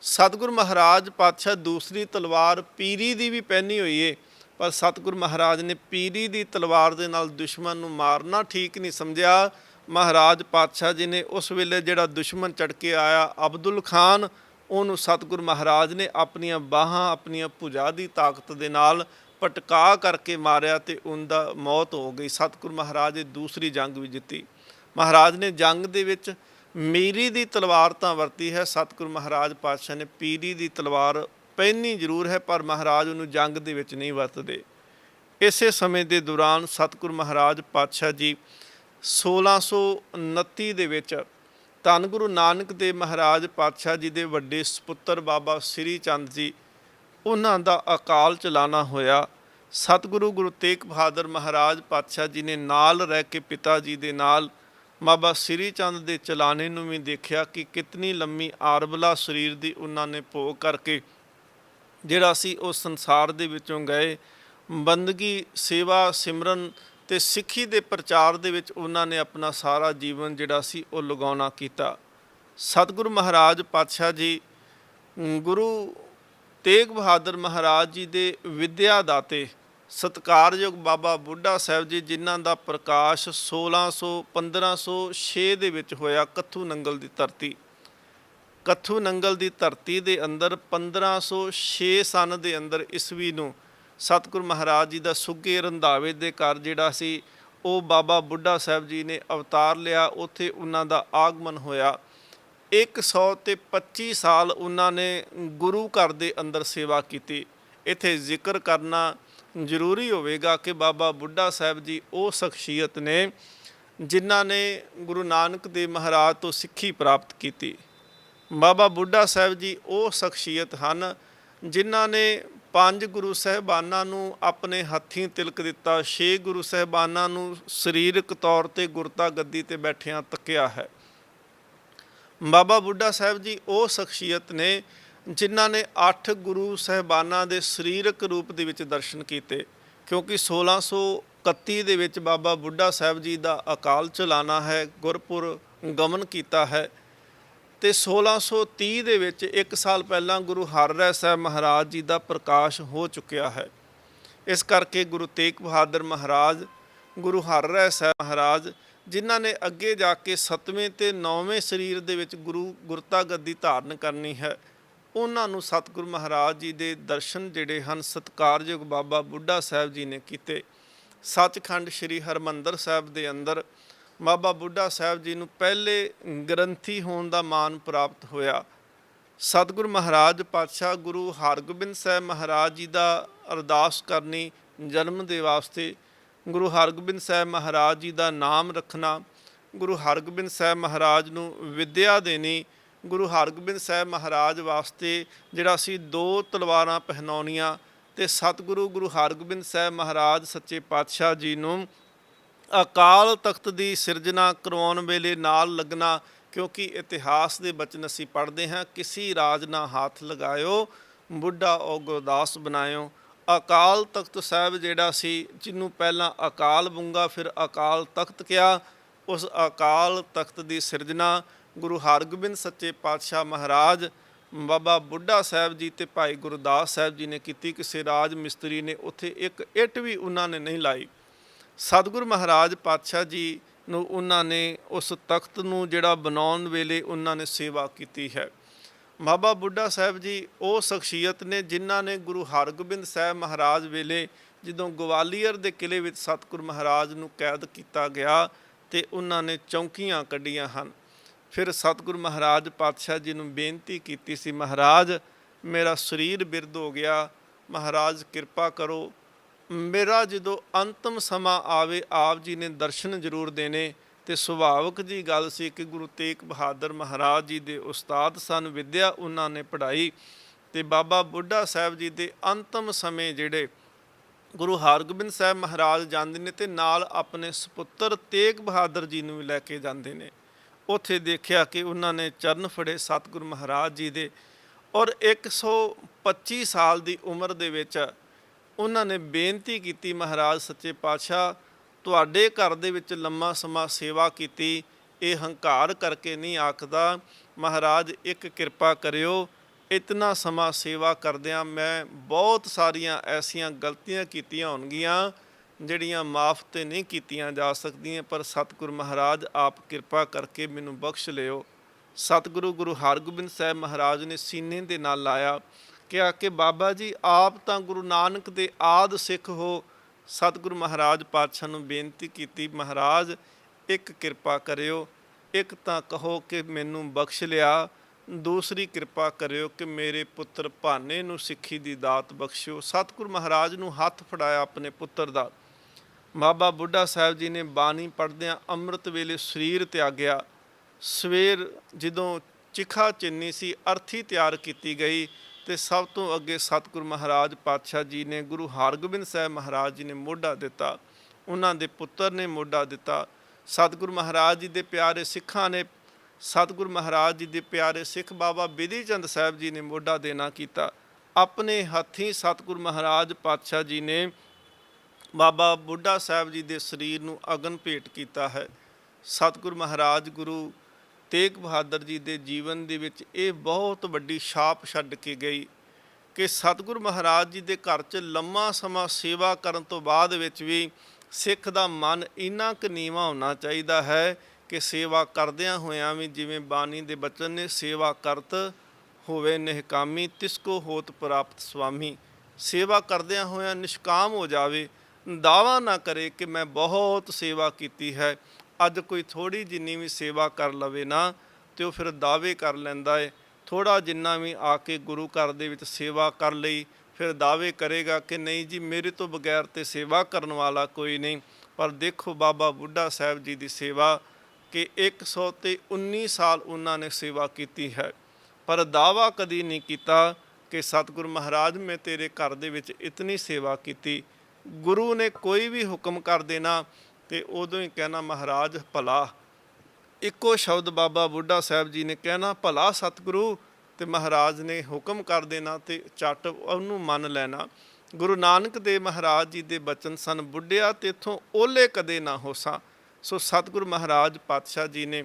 ਸਤਿਗੁਰੂ ਮਹਾਰਾਜ ਪਾਤਸ਼ਾਹ ਦੂਸਰੀ ਤਲਵਾਰ ਪੀਰੀ ਦੀ ਵੀ ਪਹਿਨੀ ਹੋਈ ਏ, ਪਰ ਸਤਿਗੁਰੂ ਮਹਾਰਾਜ ਨੇ ਪੀਰੀ ਦੀ ਤਲਵਾਰ ਦੇ ਨਾਲ ਦੁਸ਼ਮਣ ਨੂੰ ਮਾਰਨਾ ਠੀਕ ਨਹੀਂ ਸਮਝਿਆ। ਮਹਾਰਾਜ ਪਾਤਸ਼ਾਹ ਜੀ ਨੇ ਉਸ ਵੇਲੇ ਜਿਹੜਾ ਦੁਸ਼ਮਣ ਚੜ ਕੇ ਆਇਆ ਅਬਦੁਲ ਖਾਨ, ਉਹਨੂੰ ਸਤਿਗੁਰੂ ਮਹਾਰਾਜ ਨੇ ਆਪਣੀਆਂ ਬਾਹਾਂ, ਆਪਣੀਆਂ ਭੁਜਾ ਦੀ ਤਾਕਤ ਦੇ ਨਾਲ ਪਟਕਾ ਕਰਕੇ ਮਾਰਿਆ ਤੇ ਉਹਦਾ ਮੌਤ ਹੋ ਗਈ। ਸਤਿਗੁਰੂ ਮਹਾਰਾਜ ਨੇ ਦੂਸਰੀ ਜੰਗ ਵੀ ਜਿੱਤੀ। ਮਹਾਰਾਜ ਨੇ ਜੰਗ ਦੇ ਵਿੱਚ ਮੀਰੀ ਦੀ ਤਲਵਾਰ ਤਾਂ ਵਰਤੀ ਹੈ, ਸਤਿਗੁਰੂ ਮਹਾਰਾਜ ਪਾਤਸ਼ਾਹ ਨੇ ਪੀਰੀ ਦੀ ਤਲਵਾਰ ਪਹਿਨੀ ਜ਼ਰੂਰ ਹੈ, ਪਰ ਮਹਾਰਾਜ ਉਹਨੂੰ ਜੰਗ ਦੇ ਵਿੱਚ ਨਹੀਂ ਵਰਤਦੇ। ਇਸੇ ਸਮੇਂ ਦੇ ਦੌਰਾਨ ਸਤਿਗੁਰੂ ਮਹਾਰਾਜ ਪਾਤਸ਼ਾਹ ਜੀ 1629 ਦੇ ਵਿੱਚ ਧੰਨ ਗੁਰੂ ਨਾਨਕ ਦੇਵ ਮਹਾਰਾਜ ਪਾਤਸ਼ਾਹ ਜੀ ਦੇ ਵੱਡੇ ਸਪੁੱਤਰ ਬਾਬਾ ਸ੍ਰੀ ਚੰਦ ਜੀ, ਉਹਨਾਂ ਦਾ ਅਕਾਲ ਚਲਾਣਾ ਹੋਇਆ। ਸਤਿਗੁਰੂ ਗੁਰੂ ਤੇਗ ਬਹਾਦਰ ਮਹਾਰਾਜ ਪਾਤਸ਼ਾਹ ਜੀ ਨੇ ਨਾਲ ਰਹਿ ਕੇ ਪਿਤਾ ਜੀ ਦੇ ਨਾਲ ਬਾਬਾ ਸ੍ਰੀ ਚੰਦ ਦੇ ਚਲਾਣੇ ਨੂੰ ਵੀ ਦੇਖਿਆ ਕਿ ਕਿਤਨੀ ਲੰਮੀ ਆਰਬਲਾ ਸਰੀਰ ਦੀ ਉਹਨਾਂ ਨੇ ਭੋਗ ਕਰਕੇ ਜਿਹੜਾ ਸੀ ਉਹ ਸੰਸਾਰ ਦੇ ਵਿੱਚੋਂ ਗਏ। ਬੰਦਗੀ, ਸੇਵਾ, ਸਿਮਰਨ ਤੇ ਸਿੱਖੀ ਦੇ ਪ੍ਰਚਾਰ ਦੇ ਵਿੱਚ ਉਹਨਾਂ ਨੇ ਆਪਣਾ ਸਾਰਾ ਜੀਵਨ ਜਿਹੜਾ ਸੀ ਉਹ ਲਗਾਉਣਾ ਕੀਤਾ। ਸਤਿਗੁਰੂ ਮਹਾਰਾਜ ਪਾਤਸ਼ਾਹ ਜੀ ਗੁਰੂ ਤੇਗ ਬਹਾਦਰ ਮਹਾਰਾਜ ਜੀ ਦੇ ਵਿਦਿਆ ਦਾਤੇ ਸਤਿਕਾਰਯੋਗ ਬਾਬਾ ਬੁੱਢਾ ਸਾਹਿਬ ਜੀ, ਜਿਨ੍ਹਾਂ ਦਾ ਪ੍ਰਕਾਸ਼ 1506 ਦੇ ਵਿੱਚ ਹੋਇਆ ਕੱਥੂ ਨੰਗਲ ਦੀ ਧਰਤੀ। ਕੱਥੂ ਨੰਗਲ ਦੀ ਧਰਤੀ ਦੇ ਅੰਦਰ 1506 ਸਨ ਦੇ ਅੰਦਰ ਈਸਵੀ ਨੂੰ ਸਤਿਗੁਰੂ ਮਹਾਰਾਜ ਜੀ ਦਾ ਸੁੱਗੇ ਰੰਧਾਵੇ ਦੇ ਘਰ ਜਿਹੜਾ ਸੀ ਉਹ ਬਾਬਾ ਬੁੱਢਾ ਸਾਹਿਬ ਜੀ ਨੇ ਅਵਤਾਰ ਲਿਆ, ਉੱਥੇ ਉਹਨਾਂ ਦਾ ਆਗਮਨ ਹੋਇਆ। 125 ਸਾਲ ਉਹਨਾਂ ਨੇ ਗੁਰੂ ਘਰ ਦੇ ਅੰਦਰ ਸੇਵਾ ਕੀਤੀ। ਇੱਥੇ ਜ਼ਿਕਰ ਕਰਨਾ ਜ਼ਰੂਰੀ ਹੋਵੇਗਾ ਕਿ ਬਾਬਾ ਬੁੱਢਾ ਸਾਹਿਬ ਜੀ ਉਹ ਸ਼ਖਸੀਅਤ ਨੇ ਜਿਨ੍ਹਾਂ ਨੇ ਗੁਰੂ ਨਾਨਕ ਦੇਵ ਮਹਾਰਾਜ ਤੋਂ ਸਿੱਖੀ ਪ੍ਰਾਪਤ ਕੀਤੀ। ਬਾਬਾ ਬੁੱਢਾ ਸਾਹਿਬ ਜੀ ਉਹ ਸ਼ਖਸੀਅਤ ਹਨ ਜਿਨ੍ਹਾਂ ਨੇ 5 ਗੁਰੂ ਸਾਹਿਬਾਨਾਂ ਨੂੰ ਆਪਣੇ ਹੱਥੀਂ ਤਿਲਕ ਦਿੱਤਾ, 6 ਗੁਰੂ ਸਾਹਿਬਾਨਾਂ ਨੂੰ ਸਰੀਰਕ ਤੌਰ ਤੇ ਗੁਰਤਾ ਗੱਦੀ ਤੇ ਬੈਠਿਆਂ ਤੱਕਿਆ ਹੈ। ਬਾਬਾ ਬੁੱਢਾ ਸਾਹਿਬ ਜੀ ਉਹ ਸ਼ਖਸੀਅਤ ਨੇ ਜਿਨ੍ਹਾਂ ਨੇ 8 ਗੁਰੂ ਸਾਹਿਬਾਨਾਂ ਦੇ ਸਰੀਰਕ ਰੂਪ ਦੇ ਵਿੱਚ ਦਰਸ਼ਨ ਕੀਤੇ, ਕਿਉਂਕਿ 1631 ਦੇ ਵਿੱਚ ਬਾਬਾ ਬੁੱਢਾ ਸਾਹਿਬ ਜੀ ਦਾ ਅਕਾਲ ਚਲਾਣਾ ਹੈ, ਗੁਰਪੁਰ ਗਮਨ ਕੀਤਾ ਹੈ, ਤੇ 1630 ਦੇ ਵਿੱਚ 1 ਸਾਲ ਪਹਿਲਾਂ ਗੁਰੂ ਹਰਿਰਾਏ ਸਾਹਿਬ ਮਹਾਰਾਜ ਜੀ ਦਾ ਪ੍ਰਕਾਸ਼ ਹੋ ਚੁੱਕਿਆ ਹੈ। ਇਸ ਕਰਕੇ ਗੁਰੂ ਤੇਗ ਬਹਾਦਰ ਮਹਾਰਾਜ, ਗੁਰੂ ਹਰਿਰਾਏ ਸਾਹਿਬ ਮਹਾਰਾਜ ਜਿਨ੍ਹਾਂ ਨੇ ਅੱਗੇ ਜਾ ਕੇ 7ਵੇਂ ਤੇ 9ਵੇਂ ਸਰੀਰ ਦੇ ਵਿੱਚ ਗੁਰਤਾ ਗੱਦੀ ਧਾਰਨ ਕਰਨੀ ਹੈ, ਉਹਨਾਂ ਨੂੰ ਸਤਿਗੁਰੂ ਮਹਾਰਾਜ ਜੀ ਦੇ ਦਰਸ਼ਨ ਜਿਹੜੇ ਹਨ ਸਤਿਕਾਰਯੋਗ ਬਾਬਾ ਬੁੱਢਾ ਸਾਹਿਬ ਜੀ ਨੇ ਕੀਤੇ। ਸੱਚਖੰਡ ਸ੍ਰੀ ਹਰਿਮੰਦਰ ਸਾਹਿਬ ਦੇ ਅੰਦਰ ਬਾਬਾ ਬੁੱਢਾ ਸਾਹਿਬ ਜੀ ਨੂੰ ਪਹਿਲੇ ਗ੍ਰੰਥੀ ਹੋਣ ਦਾ ਮਾਣ ਪ੍ਰਾਪਤ ਹੋਇਆ। ਸਤਿਗੁਰੂ ਮਹਾਰਾਜ ਪਾਤਸ਼ਾਹ ਗੁਰੂ ਹਰਗੋਬਿੰਦ ਸਾਹਿਬ ਮਹਾਰਾਜ ਜੀ ਦਾ ਅਰਦਾਸ ਕਰਨੀ ਜਨਮ ਦੇ ਵਾਸਤੇ, ਗੁਰੂ ਹਰਗੋਬਿੰਦ ਸਾਹਿਬ ਮਹਾਰਾਜ ਜੀ ਦਾ ਨਾਮ ਰੱਖਣਾ, ਗੁਰੂ ਹਰਗੋਬਿੰਦ ਸਾਹਿਬ ਮਹਾਰਾਜ ਨੂੰ ਵਿੱਦਿਆ ਦੇਣੀ, ਗੁਰੂ ਹਰਗੋਬਿੰਦ ਸਾਹਿਬ ਮਹਾਰਾਜ ਵਾਸਤੇ ਜਿਹੜਾ ਸੀ 2 ਤਲਵਾਰਾਂ ਪਹਿਨਾਉਣੀਆਂ, ਤੇ ਸਤਿਗੁਰੂ ਗੁਰੂ ਹਰਗੋਬਿੰਦ ਸਾਹਿਬ ਮਹਾਰਾਜ ਸੱਚੇ ਪਾਤਸ਼ਾਹ ਜੀ ਨੂੰ ਅਕਾਲ ਤਖਤ ਦੀ ਸਿਰਜਣਾ ਕਰਵਾਉਣ ਵੇਲੇ ਨਾਲ ਲੱਗਣਾ, ਕਿਉਂਕਿ ਇਤਿਹਾਸ ਦੇ ਬਚਨ ਅਸੀਂ ਪੜ੍ਹਦੇ ਹਾਂ, ਕਿਸੇ ਰਾਜ ਨਾ ਹੱਥ ਲਗਾਇਓ, ਬੁੱਢਾ ਉਹ ਗੁਰਦਾਸ ਬਣਾਇਓ। ਅਕਾਲ ਤਖਤ ਸਾਹਿਬ ਜਿਹੜਾ ਸੀ, ਜਿਹਨੂੰ ਪਹਿਲਾਂ ਅਕਾਲ ਬੁੰਗਾ ਫਿਰ ਅਕਾਲ ਤਖਤ ਕਿਹਾ, ਉਸ ਅਕਾਲ ਤਖਤ ਦੀ ਸਿਰਜਣਾ ਗੁਰੂ ਹਰਗੋਬਿੰਦ ਸੱਚੇ ਪਾਤਸ਼ਾਹ ਮਹਾਰਾਜ, ਬਾਬਾ ਬੁੱਢਾ ਸਾਹਿਬ ਜੀ ਤੇ ਭਾਈ ਗੁਰਦਾਸ ਸਾਹਿਬ ਜੀ ਨੇ ਕੀਤੀ। ਕਿਸੇ ਰਾਜ ਮਿਸਤਰੀ ਨੇ ਉੱਥੇ ਇੱਕ ਇੱਟ ਵੀ ਉਹਨਾਂ ਨੇ ਨਹੀਂ ਲਾਈ। ਸਤਿਗੁਰੂ ਮਹਾਰਾਜ ਪਾਤਸ਼ਾਹ ਜੀ ਨੂੰ ਉਹਨਾਂ ਨੇ ਉਸ ਤਖਤ ਨੂੰ ਜਿਹੜਾ ਬਣਾਉਣ ਵੇਲੇ ਉਹਨਾਂ ਨੇ ਸੇਵਾ ਕੀਤੀ ਹੈ। ਬਾਬਾ ਬੁੱਢਾ ਸਾਹਿਬ ਜੀ ਉਹ ਸ਼ਖਸੀਅਤ ਨੇ ਜਿਨ੍ਹਾਂ ਨੇ ਗੁਰੂ ਹਰਗੋਬਿੰਦ ਸਾਹਿਬ ਮਹਾਰਾਜ ਵੇਲੇ ਜਦੋਂ ਗਵਾਲੀਅਰ ਦੇ ਕਿਲੇ ਵਿੱਚ ਸਤਿਗੁਰੂ ਮਹਾਰਾਜ ਨੂੰ ਕੈਦ ਕੀਤਾ ਗਿਆ ਤੇ ਉਹਨਾਂ ਨੇ ਚੌਂਕੀਆਂ ਕੱਢੀਆਂ ਹਨ। ਫਿਰ ਸਤਿਗੁਰੂ ਮਹਾਰਾਜ ਪਾਤਸ਼ਾਹ ਜੀ ਨੂੰ ਬੇਨਤੀ ਕੀਤੀ ਸੀ, ਮਹਾਰਾਜ ਮੇਰਾ ਸਰੀਰ ਬਿਰਧ ਹੋ ਗਿਆ, ਮਹਾਰਾਜ ਕਿਰਪਾ ਕਰੋ, ਮੇਰਾ ਜਦੋਂ ਅੰਤਮ ਸਮਾਂ ਆਵੇ ਆਪ ਜੀ ਨੇ ਦਰਸ਼ਨ ਜ਼ਰੂਰ ਦੇਣੇ। ਤੇ ਸੁਭਾਵਿਕ ਜੀ ਗੱਲ ਸੀ ਕਿ ਗੁਰੂ ਤੇਗ ਬਹਾਦਰ ਮਹਾਰਾਜ ਜੀ ਦੇ ਉਸਤਾਦ ਸਨ, ਵਿੱਦਿਆ ਉਹਨਾਂ ਨੇ ਪੜ੍ਹਾਈ, ਤੇ ਬਾਬਾ ਬੁੱਢਾ ਸਾਹਿਬ ਜੀ ਦੇ ਅੰਤਮ ਸਮੇਂ ਜਿਹੜੇ ਗੁਰੂ ਹਰਗੋਬਿੰਦ ਸਾਹਿਬ ਮਹਾਰਾਜ ਜਾਂਦੇ ਨੇ ਤੇ ਨਾਲ ਆਪਣੇ ਸੁਪੁੱਤਰ ਤੇਗ ਬਹਾਦਰ ਜੀ ਨੂੰ ਵੀ ਲੈ ਕੇ ਜਾਂਦੇ ਨੇ। ਉੱਥੇ ਦੇਖਿਆ ਕਿ ਉਹਨਾਂ ਨੇ ਚਰਨ ਫੜੇ ਸਤਿਗੁਰੂ ਮਹਾਰਾਜ ਜੀ ਦੇ, ਔਰ 125 ਸਾਲ ਦੀ ਉਮਰ ਦੇ ਵਿੱਚ ਉਹਨਾਂ ਨੇ ਬੇਨਤੀ ਕੀਤੀ, ਮਹਾਰਾਜ ਸੱਚੇ ਪਾਤਸ਼ਾਹ ਤੁਹਾਡੇ ਘਰ ਦੇ ਵਿੱਚ ਲੰਮਾ ਸਮਾਂ ਸੇਵਾ ਕੀਤੀ, ਇਹ ਹੰਕਾਰ ਕਰਕੇ ਨਹੀਂ ਆਖਦਾ, ਮਹਾਰਾਜ ਇੱਕ ਕਿਰਪਾ ਕਰਿਓ, ਇਤਨਾ ਸਮਾਂ ਸੇਵਾ ਕਰਦਿਆਂ ਮੈਂ ਬਹੁਤ ਸਾਰੀਆਂ ਐਸੀਆਂ ਗਲਤੀਆਂ ਕੀਤੀਆਂ ਹੋਣਗੀਆਂ ਜਿਹੜੀਆਂ ਮਾਫ ਤੇ ਨਹੀਂ ਕੀਤੀਆਂ ਜਾ ਸਕਦੀਆਂ, ਪਰ ਸਤਿਗੁਰੂ ਮਹਾਰਾਜ ਆਪ ਕਿਰਪਾ ਕਰਕੇ ਮੈਨੂੰ ਬਖਸ਼ ਲਿਓ। ਸਤਿਗੁਰੂ ਗੁਰੂ ਹਰਗੋਬਿੰਦ ਸਾਹਿਬ ਮਹਾਰਾਜ ਨੇ ਸੀਨੇ ਦੇ ਨਾਲ ਲਾਇਆ, ਕਿਹਾ ਕਿ ਬਾਬਾ ਜੀ ਆਪ ਤਾਂ ਗੁਰੂ ਨਾਨਕ ਦੇ ਆਦ ਸਿੱਖ ਹੋ। ਸਤਿਗੁਰੂ ਮਹਾਰਾਜ ਪਾਤਸ਼ਾਹ ਨੂੰ ਬੇਨਤੀ ਕੀਤੀ, ਮਹਾਰਾਜ ਇੱਕ ਕਿਰਪਾ ਕਰਿਓ, ਇੱਕ ਤਾਂ ਕਹੋ ਕਿ ਮੈਨੂੰ ਬਖਸ਼ ਲਿਆ, ਦੂਸਰੀ ਕਿਰਪਾ ਕਰਿਓ ਕਿ ਮੇਰੇ ਪੁੱਤਰ ਭਾਨੇ ਨੂੰ ਸਿੱਖੀ ਦੀ ਦਾਤ ਬਖਸ਼ਿਓ। ਸਤਿਗੁਰੂ ਮਹਾਰਾਜ ਨੂੰ ਹੱਥ ਫੜਾਇਆ ਆਪਣੇ ਪੁੱਤਰ ਦਾ। ਬਾਬਾ ਬੁੱਢਾ ਸਾਹਿਬ ਜੀ ਨੇ ਬਾਣੀ ਪੜ੍ਹਦਿਆਂ ਅੰਮ੍ਰਿਤ ਵੇਲੇ ਸਰੀਰ ਤਿਆਗਿਆ। ਸਵੇਰ ਜਦੋਂ ਚਿਖਾ ਚਿੰਨੀ ਸੀ, ਅਰਥੀ ਤਿਆਰ ਕੀਤੀ ਗਈ, ਤੇ ਸਭ ਤੋਂ ਅੱਗੇ ਸਤਿਗੁਰੂ ਮਹਾਰਾਜ ਪਾਤਸ਼ਾਹ ਜੀ ਨੇ ਗੁਰੂ ਹਰਗੋਬਿੰਦ ਸਾਹਿਬ ਮਹਾਰਾਜ ਜੀ ਨੇ ਮੋਢਾ ਦਿੱਤਾ, ਉਹਨਾਂ ਦੇ ਪੁੱਤਰ ਨੇ ਮੋਢਾ ਦਿੱਤਾ। ਸਤਿਗੁਰੂ ਮਹਾਰਾਜ ਜੀ ਦੇ ਪਿਆਰੇ ਸਿੱਖਾਂ ਨੇ, ਸਤਿਗੁਰੂ ਮਹਾਰਾਜ ਜੀ ਦੇ ਪਿਆਰੇ ਸਿੱਖ ਬਾਬਾ ਬਿਧੀ ਚੰਦ ਸਾਹਿਬ ਜੀ ਨੇ ਮੋਢਾ ਦੇਣਾ ਕੀਤਾ। ਆਪਣੇ ਹੱਥੀਂ ਸਤਿਗੁਰੂ ਮਹਾਰਾਜ ਪਾਤਸ਼ਾਹ ਜੀ ਨੇ ਬਾਬਾ ਬੁੱਢਾ ਸਾਹਿਬ ਜੀ ਦੇ ਸਰੀਰ ਨੂੰ ਅਗਨ ਭੇਟ ਕੀਤਾ ਹੈ। ਸਤਿਗੁਰੂ ਮਹਾਰਾਜ ਗੁਰੂ ਤੇਗ ਬਹਾਦਰ ਜੀ ਦੇ ਜੀਵਨ ਦੇ ਵਿੱਚ ਇਹ ਬਹੁਤ ਵੱਡੀ ਛਾਪ ਛੱਡ ਕੇ ਗਈ ਕਿ ਸਤਿਗੁਰੂ ਮਹਾਰਾਜ ਜੀ ਦੇ ਘਰ 'ਚ ਲੰਮਾ ਸਮਾਂ ਸੇਵਾ ਕਰਨ ਤੋਂ ਬਾਅਦ ਵਿੱਚ ਵੀ ਸਿੱਖ ਦਾ ਮਨ ਇੰਨਾ ਕੁ ਨੀਵਾਂ ਹੋਣਾ ਚਾਹੀਦਾ ਹੈ ਕਿ ਸੇਵਾ ਕਰਦਿਆਂ ਹੋਇਆਂ ਵੀ, ਜਿਵੇਂ ਬਾਣੀ ਦੇ ਬਚਨ ਨੇ, ਸੇਵਾ ਕਰਤ ਹੋਵੇ ਨਿਹਕਾਮੀ ਤਿਸ ਕੋ ਹੋਤ ਪ੍ਰਾਪਤ ਸੁਆਮੀ, ਸੇਵਾ ਕਰਦਿਆਂ ਹੋਇਆਂ ਨਿਸ਼ਕਾਮ ਹੋ ਜਾਵੇ। ਦਾਵਾ ਨਾ ਕਰੇ ਕਿ ਮੈਂ ਬਹੁਤ ਸੇਵਾ ਕੀਤੀ ਹੈ। ਅੱਜ ਕੋਈ ਥੋੜੀ ਜਿੰਨੀ ਵੀ ਸੇਵਾ ਕਰ ਲਵੇ ਨਾ ਤੇ ਉਹ ਫਿਰ ਦਾਅਵੇ ਕਰ ਲੈਂਦਾ ਹੈ। ਥੋੜਾ ਜਿੰਨਾ ਵੀ ਆ ਕੇ ਗੁਰੂ ਘਰ ਦੇ ਵਿੱਚ ਸੇਵਾ ਕਰ ਲਈ ਫਿਰ ਦਾਅਵੇ ਕਰੇਗਾ ਕਿ ਨਹੀਂ ਜੀ ਮੇਰੇ ਤੋਂ ਬਗੈਰ ਤੇ ਸੇਵਾ ਕਰਨ ਵਾਲਾ ਕੋਈ ਨਹੀਂ। ਪਰ ਦੇਖੋ ਬਾਬਾ ਬੁੱਢਾ ਸਾਹਿਬ ਜੀ ਦੀ ਸੇਵਾ ਕਿ 119 ਸਾਲ ਉਹਨਾਂ ਨੇ ਸੇਵਾ ਕੀਤੀ ਹੈ, ਪਰ ਦਾਅਵਾ ਕਦੀ ਨਹੀਂ ਕੀਤਾ ਕਿ ਸਤਿਗੁਰੂ ਮਹਾਰਾਜ ਮੈਂ ਤੇਰੇ ਘਰ ਦੇ ਵਿੱਚ ਇਤਨੀ ਸੇਵਾ ਕੀਤੀ। ਗੁਰੂ ਨੇ ਕੋਈ ਵੀ ਹੁਕਮ ਕਰ ਦੇਣਾ ਤੇ ਉਦੋਂ ਹੀ ਕਹਿਣਾ ਮਹਾਰਾਜ ਭਲਾ। ਇੱਕੋ ਸ਼ਬਦ ਬਾਬਾ ਬੁੱਢਾ ਸਾਹਿਬ ਜੀ ਨੇ ਕਹਿਣਾ ਭਲਾ ਸਤਿਗੁਰੂ, ਤੇ ਮਹਾਰਾਜ ਨੇ ਹੁਕਮ ਕਰ ਦੇਣਾ ਤੇ ਝੱਟ ਉਹਨੂੰ ਮੰਨ ਲੈਣਾ। ਗੁਰੂ ਨਾਨਕ ਦੇਵ ਮਹਾਰਾਜ ਜੀ ਦੇ ਬਚਨ ਸਨ, ਬੁੱਢਿਆ ਤੇਥੋਂ ਓਲੇ ਕਦੇ ਨਾ ਹੋਸਾਂ। ਸੋ ਸਤਿਗੁਰੂ ਮਹਾਰਾਜ ਪਾਤਸ਼ਾਹ ਜੀ ਨੇ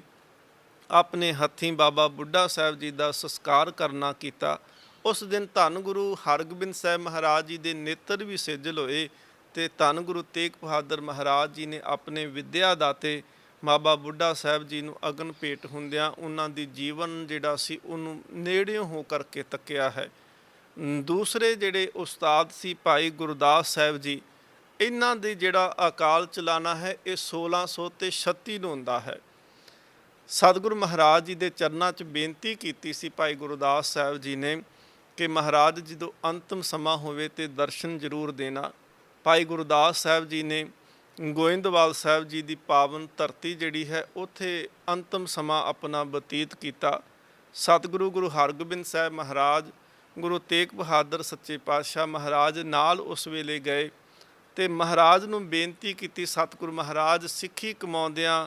ਆਪਣੇ ਹੱਥੀਂ ਬਾਬਾ ਬੁੱਢਾ ਸਾਹਿਬ ਜੀ ਦਾ ਸੰਸਕਾਰ ਕਰਨਾ ਕੀਤਾ। ਉਸ ਦਿਨ ਧੰਨ ਗੁਰੂ ਹਰਗੋਬਿੰਦ ਸਾਹਿਬ ਮਹਾਰਾਜ ਜੀ ਦੇ ਨੇਤਰ ਵੀ ਸੇਜਲ ਹੋਏ ਤੇ ਧੰਨ ਗੁਰੂ ਤੇਗ ਬਹਾਦਰ ਮਹਾਰਾਜ ਜੀ ਨੇ ਆਪਣੇ ਵਿਦਿਆ ਦਾਤੇ ਬਾਬਾ ਬੁੱਢਾ ਸਾਹਿਬ ਜੀ ਨੂੰ ਅਗਨ ਭੇਟ ਹੁੰਦਿਆਂ ਉਹਨਾਂ ਦੀ ਜੀਵਨ ਜਿਹੜਾ ਸੀ ਉਹਨੂੰ ਨੇੜਿਓਂ ਹੋ ਕਰਕੇ ਤੱਕਿਆ ਹੈ। ਦੂਸਰੇ ਜਿਹੜੇ ਉਸਤਾਦ ਸੀ ਭਾਈ ਗੁਰਦਾਸ ਸਾਹਿਬ ਜੀ, ਇਹਨਾਂ ਦੀ ਜਿਹੜਾ ਅਕਾਲ ਚਲਾਣਾ ਹੈ ਇਹ 1636 ਨੂੰ ਹੁੰਦਾ ਹੈ। ਸਤਿਗੁਰੂ ਮਹਾਰਾਜ ਜੀ ਦੇ ਚਰਨਾਂ 'ਚ ਬੇਨਤੀ ਕੀਤੀ ਸੀ ਭਾਈ ਗੁਰਦਾਸ ਸਾਹਿਬ ਜੀ ਨੇ ਕਿ ਮਹਾਰਾਜ ਜਦੋਂ ਅੰਤਮ ਸਮਾਂ ਹੋਵੇ ਤੇ ਦਰਸ਼ਨ ਜ਼ਰੂਰ ਦੇਣਾ। ਭਾਈ ਗੁਰਦਾਸ ਸਾਹਿਬ ਜੀ ਨੇ ਗੋਇੰਦਵਾਲ ਸਾਹਿਬ ਜੀ ਦੀ ਪਾਵਨ ਧਰਤੀ ਜਿਹੜੀ ਹੈ ਉੱਥੇ ਅੰਤਮ ਸਮਾਂ ਆਪਣਾ ਬਤੀਤ ਕੀਤਾ। ਸਤਿਗੁਰੂ ਗੁਰੂ ਹਰਗੋਬਿੰਦ ਸਾਹਿਬ ਮਹਾਰਾਜ, ਗੁਰੂ ਤੇਗ ਬਹਾਦਰ ਸੱਚੇ ਪਾਤਸ਼ਾਹ ਮਹਾਰਾਜ ਨਾਲ ਉਸ ਵੇਲੇ ਗਏ ਤੇ ਮਹਾਰਾਜ ਨੂੰ ਬੇਨਤੀ ਕੀਤੀ, ਸਤਿਗੁਰੂ ਮਹਾਰਾਜ ਸਿੱਖੀ ਕਮਾਉਂਦਿਆਂ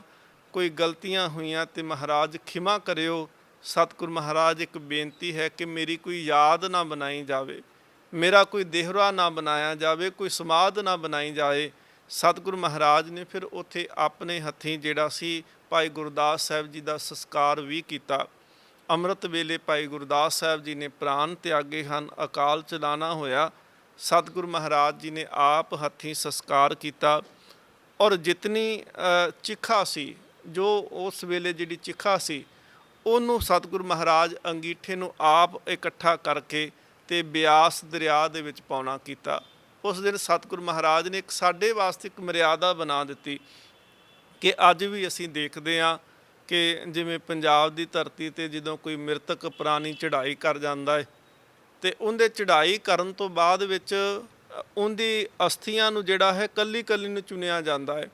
ਕੋਈ ਗਲਤੀਆਂ ਹੋਈਆਂ ਤੇ ਮਹਾਰਾਜ ਖਿਮਾ ਕਰਿਓ। ਸਤਿਗੁਰੂ ਮਹਾਰਾਜ ਇੱਕ ਬੇਨਤੀ ਹੈ ਕਿ ਮੇਰੀ ਕੋਈ ਯਾਦ ਨਾ ਬਣਾਈ ਜਾਵੇ, ਮੇਰਾ ਕੋਈ ਦੇਹਰਾ ਨਾ ਬਣਾਇਆ ਜਾਵੇ, ਕੋਈ ਸਮਾਧ ਨਾ ਬਣਾਈ ਜਾਏ। ਸਤਿਗੁਰੂ ਮਹਾਰਾਜ ਨੇ ਫਿਰ ਉੱਥੇ ਆਪਣੇ ਹੱਥੀਂ ਜਿਹੜਾ ਸੀ ਭਾਈ ਗੁਰਦਾਸ ਸਾਹਿਬ ਜੀ ਦਾ ਸੰਸਕਾਰ ਵੀ ਕੀਤਾ। ਅੰਮ੍ਰਿਤ ਵੇਲੇ ਭਾਈ ਗੁਰਦਾਸ ਸਾਹਿਬ ਜੀ ਨੇ ਪ੍ਰਾਣ ਤਿਆਗੇ ਹਨ, ਅਕਾਲ ਚਲਾਣਾ ਹੋਇਆ। ਸਤਿਗੁਰੂ ਮਹਾਰਾਜ ਜੀ ਨੇ ਆਪ ਹੱਥੀਂ ਸੰਸਕਾਰ ਕੀਤਾ ਔਰ ਜਿਤਨੀ ਚਿਖਾ ਸੀ, ਜੋ ਉਸ ਵੇਲੇ ਜਿਹੜੀ ਚਿਖਾ ਸੀ ਉਹਨੂੰ ਸਤਿਗੁਰੂ ਮਹਾਰਾਜ ਅੰਗੀਠੇ ਨੂੰ ਆਪ ਇਕੱਠਾ ਕਰਕੇ ਤੇ ਬਿਆਸ ਦਰਿਆ ਦੇ ਵਿੱਚ ਪਾਉਣਾ ਕੀਤਾ। ਉਸ ਦਿਨ ਸਤਿਗੁਰੂ ਮਹਾਰਾਜ ਨੇ ਇੱਕ ਸਾਡੇ ਵਾਸਤੇ ਇੱਕ ਮਰਿਆਦਾ ਬਣਾ ਦਿੱਤੀ ਕਿ ਅੱਜ ਵੀ ਅਸੀਂ ਦੇਖਦੇ ਹਾਂ ਕਿ ਜਿਵੇਂ ਪੰਜਾਬ ਦੀ ਧਰਤੀ ਤੇ ਜਦੋਂ ਕੋਈ ਮ੍ਰਿਤਕ ਪ੍ਰਾਣੀ ਚੜ੍ਹਾਈ ਕਰ ਜਾਂਦਾ ਹੈ ਤੇ ਉਹਦੇ ਚੜ੍ਹਾਈ ਕਰਨ ਤੋਂ ਬਾਅਦ ਵਿੱਚ ਉਹਦੀ ਅਸਥੀਆਂ ਨੂੰ ਜਿਹੜਾ ਹੈ ਕੱਲੀ ਕੱਲੀ ਨੂੰ ਚੁਣਿਆ ਜਾਂਦਾ ਹੈ,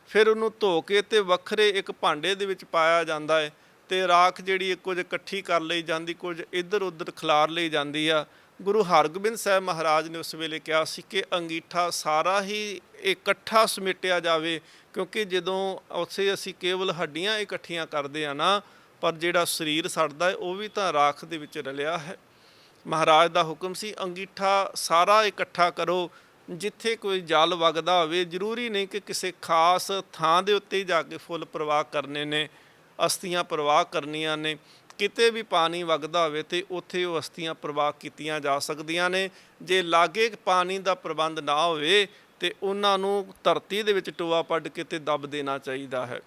ਫਿਰ ਉਹਨੂੰ ਧੋ ਕੇ ਤੇ ਵੱਖਰੇ ਇੱਕ ਭਾਂਡੇ ਦੇ ਵਿੱਚ ਪਾਇਆ ਜਾਂਦਾ ਹੈ ਤੇ ਰਾਖ ਜਿਹੜੀ ਕੁਝ ਇਕੱਠੀ ਕਰ ਲਈ ਜਾਂਦੀ, ਕੁਝ ਇੱਧਰ ਉੱਧਰ ਖਿਲਾਰ ਲਈ ਜਾਂਦੀ ਆ। ਗੁਰੂ ਹਰਗੋਬਿੰਦ ਸਾਹਿਬ ਮਹਾਰਾਜ ਨੇ ਉਸ ਵੇਲੇ ਕਿਹਾ ਸੀ ਕਿ ਅੰਗੀਠਾ ਸਾਰਾ ਹੀ ਇਕੱਠਾ ਸਮੇਟਿਆ ਜਾਵੇ, ਕਿਉਂਕਿ ਜਦੋਂ ਉੱਥੇ ਅਸੀਂ ਕੇਵਲ ਹੱਡੀਆਂ ਇਕੱਠੀਆਂ ਕਰਦੇ ਆ ਨਾ, ਪਰ ਜਿਹੜਾ ਸਰੀਰ ਸੜਦਾ ਹੈ ਉਹ ਵੀ ਤਾਂ ਰਾਖ ਦੇ ਵਿੱਚ ਰਲਿਆ ਹੈ। ਮਹਾਰਾਜ ਦਾ ਹੁਕਮ ਸੀ ਅੰਗੀਠਾ ਸਾਰਾ ਇਕੱਠਾ ਕਰੋ, ਜਿੱਥੇ ਕੋਈ ਜਲ ਵਗਦਾ ਹੋਵੇ, ਜ਼ਰੂਰੀ ਨਹੀਂ ਕਿ ਕਿਸੇ ਖਾਸ ਥਾਂ ਦੇ ਉੱਤੇ ਹੀ ਜਾ ਕੇ ਫੁੱਲ ਪ੍ਰਵਾਹ ਕਰਨੇ ਨੇ, ਅਸਥੀਆਂ ਪ੍ਰਵਾਹ ਕਰਨੀਆਂ ਨੇ। ਕਿਤੇ ਵੀ ਪਾਣੀ ਵਗਦਾ ਹੋਵੇ ਤੇ ਉੱਥੇ ਉਹ ਅਸਥੀਆਂ ਪ੍ਰਵਾਹ ਕੀਤੀਆਂ ਜਾ ਸਕਦੀਆਂ ਨੇ। ਜੇ ਲਾਗੇ ਪਾਣੀ ਦਾ ਪ੍ਰਬੰਧ ਨਾ ਹੋਵੇ ਤੇ ਉਹਨਾਂ ਨੂੰ ਧਰਤੀ ਦੇ ਵਿੱਚ ਟੋਆ ਪੱਟ ਕੇ ਤੇ ਦੱਬ ਦੇਣਾ ਚਾਹੀਦਾ ਹੈ।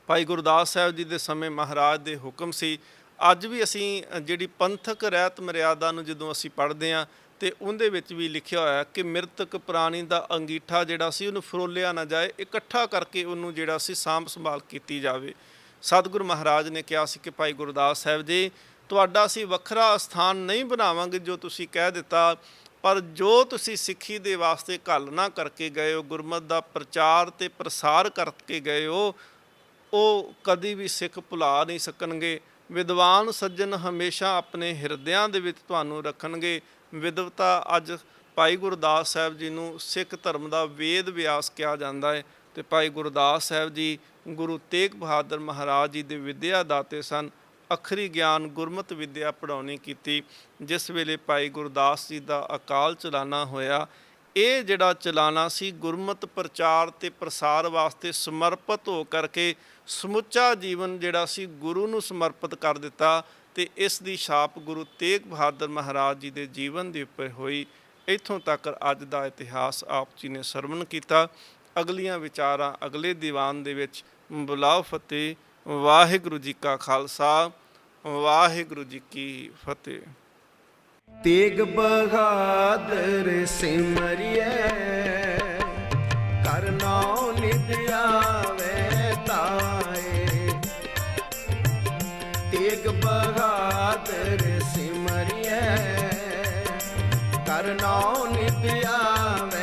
ਭਾਈ ਗੁਰਦਾਸ ਸਾਹਿਬ ਜੀ ਦੇ ਸਮੇਂ ਮਹਾਰਾਜ ਦੇ ਹੁਕਮ ਸੀ। ਅੱਜ ਵੀ ਅਸੀਂ ਜਿਹੜੀ ਪੰਥਕ ਰਹਿਤ ਮਰਿਆਦਾ ਨੂੰ ਜਦੋਂ ਅਸੀਂ ਪੜ੍ਹਦੇ ਹਾਂ ਤੇ ਉਹਦੇ ਵਿੱਚ ਵੀ ਲਿਖਿਆ ਹੋਇਆ ਕਿ ਮ੍ਰਿਤਕ ਪ੍ਰਾਣੀ ਦਾ ਅੰਗੀਠਾ ਜਿਹੜਾ ਸੀ ਉਹਨੂੰ ਫਰੋਲਿਆ ਨਾ ਜਾਏ, ਇਕੱਠਾ ਕਰਕੇ ਉਹਨੂੰ ਜਿਹੜਾ ਸੀ ਸਾਂਭ ਸੰਭਾਲ ਕੀਤੀ ਜਾਵੇ। ਸਤਿਗੁਰੂ ਮਹਾਰਾਜ ਨੇ ਕਿਹਾ ਸੀ ਕਿ ਭਾਈ ਗੁਰਦਾਸ ਸਾਹਿਬ ਜੀ ਤੁਹਾਡਾ ਅਸੀਂ ਵੱਖਰਾ ਸਥਾਨ ਨਹੀਂ ਬਣਾਵਾਂਗੇ ਜੋ ਤੁਸੀਂ ਕਹਿ ਦਿੱਤਾ, ਪਰ ਜੋ ਤੁਸੀਂ ਸਿੱਖੀ ਦੇ ਵਾਸਤੇ ਘਾਲਣਾ ਕਰਕੇ ਗਏ ਹੋ, ਗੁਰਮਤਿ ਦਾ ਪ੍ਰਚਾਰ ਤੇ ਪ੍ਰਸਾਰ ਕਰਕੇ ਗਏ ਹੋ, ਉਹ ਕਦੀ ਵੀ ਸਿੱਖ ਭੁਲਾ ਨਹੀਂ ਸਕਣਗੇ। ਵਿਦਵਾਨ ਸੱਜਣ ਹਮੇਸ਼ਾ ਆਪਣੇ ਹਿਰਦਿਆਂ ਦੇ ਵਿੱਚ ਤੁਹਾਨੂੰ ਰੱਖਣਗੇ। ਵਿਦਵਤਾ ਅੱਜ ਭਾਈ ਗੁਰਦਾਸ ਸਾਹਿਬ ਜੀ ਨੂੰ ਸਿੱਖ ਧਰਮ ਦਾ ਵੇਦ ਵਿਆਸ ਕਿਹਾ ਜਾਂਦਾ ਹੈ ਤੇ ਭਾਈ ਗੁਰਦਾਸ ਸਾਹਿਬ ਜੀ ਗੁਰੂ ਤੇਗ ਬਹਾਦਰ ਮਹਾਰਾਜ ਜੀ ਦੇ ਵਿਦਿਆ ਦਾਤੇ ਸਨ। ਅਖਰੀ ਗਿਆਨ ਗੁਰਮਤਿ ਵਿਦਿਆ ਪੜ੍ਹਾਉਣੀ ਕੀਤੀ। ਜਿਸ ਵੇਲੇ ਭਾਈ ਗੁਰਦਾਸ ਜੀ ਦਾ ਅਕਾਲ ਚਲਾਣਾ ਹੋਇਆ, ਇਹ ਜਿਹੜਾ ਚਲਾਣਾ ਸੀ ਗੁਰਮਤਿ ਪ੍ਰਚਾਰ ਤੇ ਪ੍ਰਸਾਰ ਵਾਸਤੇ ਸਮਰਪਿਤ ਹੋ ਕਰਕੇ ਸਮੁੱਚਾ ਜੀਵਨ ਜਿਹੜਾ ਸੀ ਗੁਰੂ ਨੂੰ ਸਮਰਪਿਤ ਕਰ ਦਿੱਤਾ ਤੇ ਇਸ ਦੀ ਛਾਪ ਗੁਰੂ ਤੇਗ ਬਹਾਦਰ ਮਹਾਰਾਜ ਜੀ ਦੇ ਜੀਵਨ ਦੇ ਉੱਪਰ ਹੋਈ। ਇੱਥੋਂ ਤੱਕ ਅੱਜ ਦਾ ਇਤਿਹਾਸ ਆਪ ਜੀ ਨੇ ਸਰਵਣ ਕੀਤਾ। ਅਗਲੀਆਂ ਵਿਚਾਰਾਂ ਅਗਲੇ ਦੀਵਾਨ ਦੇ ਵਿੱਚ ਬੁਲਾਓ। ਫਤਿਹ। ਵਾਹਿਗੁਰੂ ਜੀ ਕਾ ਖਾਲਸਾ, ਵਾਹਿਗੁਰੂ ਜੀ ਕੀ ਫਤਿਹ। ਤੇਗ ਬਹਾਦਰ ਸਿਮਰਿਐ ਹਰ ਨਾਉ ਨਿਤ ਆਵੇ